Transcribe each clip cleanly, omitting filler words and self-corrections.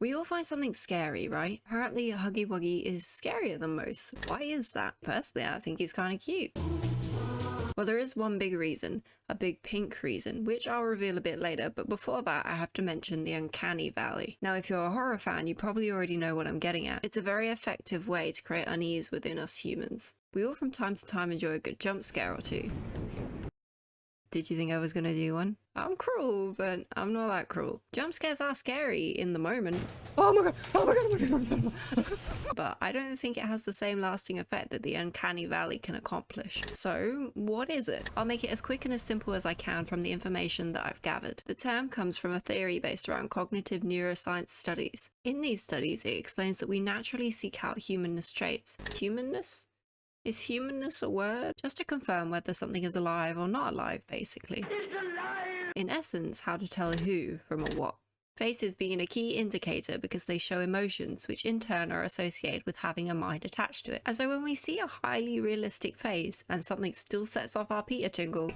We all find something scary, right? Apparently Huggy Wuggy is scarier than most. Why is that? Personally, I think he's kind of cute. Well, there is one big reason, a big pink reason, which I'll reveal a bit later, but before that I have to mention the Uncanny Valley. Now, if you're a horror fan, you probably already know what I'm getting at. It's a very effective way to create unease within us humans. We all from time to time enjoy a good jump scare or two. Did you think I was gonna do one? I'm cruel, but I'm not that cruel. Jump scares are scary in the moment. Oh my god, oh my god, oh my god, oh my god. But I don't think it has the same lasting effect that the Uncanny Valley can accomplish. So, what is it? I'll make it as quick and as simple as I can from the information that I've gathered. The term comes from a theory based around cognitive neuroscience studies. In these studies, it explains that we naturally seek out humanness traits. Humanness? Is humanness a word? Just to confirm whether something is alive or not alive, basically. It's alive! In essence, how to tell a who from a what. Faces being a key indicator because they show emotions, which in turn are associated with having a mind attached to it. And so when we see a highly realistic face and something still sets off our Peter tingle,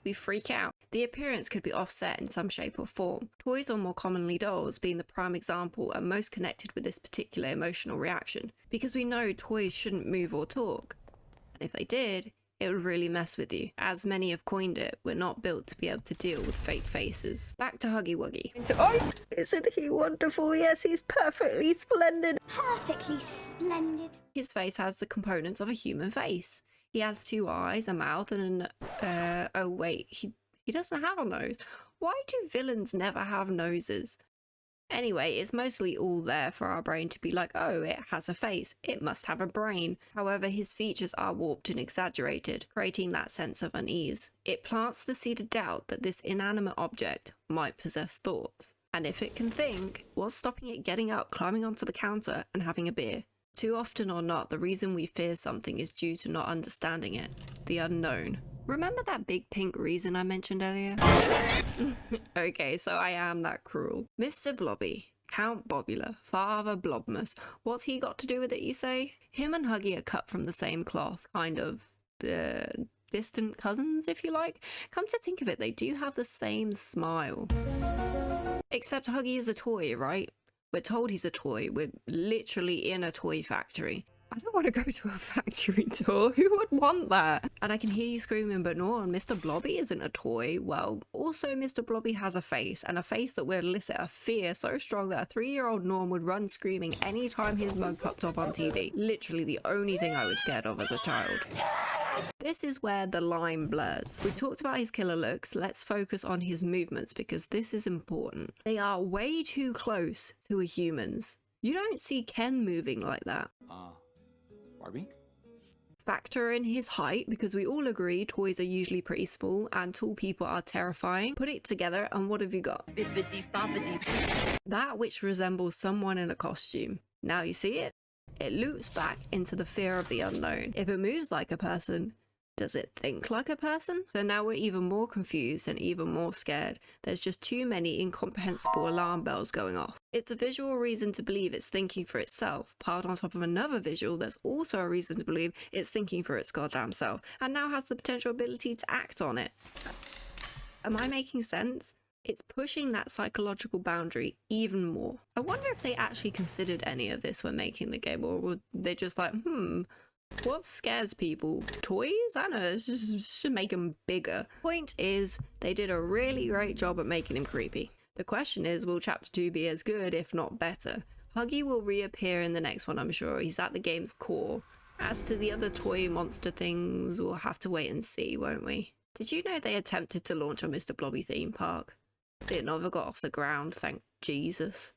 we freak out. The appearance could be offset in some shape or form, toys or more commonly dolls being the prime example and most connected with this particular emotional reaction, because we know toys shouldn't move or talk, and if they did, it would really mess with you. As many have coined it, we're not built to be able to deal with fake faces. Back to Huggy Wuggy. Oh, isn't he wonderful? Yes, he's perfectly splendid. Perfectly splendid. His face has the components of a human face. He has 2 eyes, a mouth, and an... oh wait, he doesn't have a nose. Why do villains never have noses? Anyway, it's mostly all there for our brain to be like, oh, it has a face, it must have a brain. However, his features are warped and exaggerated, creating that sense of unease. It plants the seed of doubt that this inanimate object might possess thoughts. And if it can think, what's stopping it getting up, climbing onto the counter, and having a beer? Too often or not, the reason we fear something is due to not understanding it. The unknown. Remember that big pink reason I mentioned earlier? Okay, so I am that cruel. Mr. Blobby, Count Bobula, Father Blobmas. What's he got to do with it, you say? Him and Huggy are cut from the same cloth, kind of distant cousins, if you like. Come to think of it, they do have the same smile. Except Huggy is a toy, right? We're told he's a toy. We're literally in a toy factory. I don't want to go to a factory tour. Who would want that? And I can hear you screaming, but Norn, Mr. Blobby isn't a toy. Well, also Mr. Blobby has a face, and a face that would elicit a fear so strong that a 3-year-old Norn would run screaming anytime his mug popped up on TV. Literally the only thing I was scared of as a child. This is where the line blurs. We talked about his killer looks, let's focus on his movements because this is important. They are way too close to a human's. You don't see Ken moving like that. Barbie? Factor in his height, because we all agree toys are usually pretty small and tall people are terrifying. Put it together and what have you got? That which resembles someone in a costume. Now you see it? It loops back into the fear of the unknown. If it moves like a person, does it think like a person? So now we're even more confused and even more scared. There's just too many incomprehensible alarm bells going off. It's a visual reason to believe it's thinking for itself, piled on top of another visual that's also a reason to believe it's thinking for its goddamn self, and now has the potential ability to act on it. Am I making sense? It's pushing that psychological boundary even more. I wonder if they actually considered any of this when making the game, or were they just like, what scares people? Toys? I don't know, it should make them bigger. Point is, they did a really great job at making him creepy. The question is, will Chapter 2 be as good, if not better? Huggy will reappear in the next one, I'm sure. He's at the game's core. As to the other toy monster things, we'll have to wait and see, won't we? Did you know they attempted to launch a Mr. Blobby theme park? It never got off the ground, thank Jesus.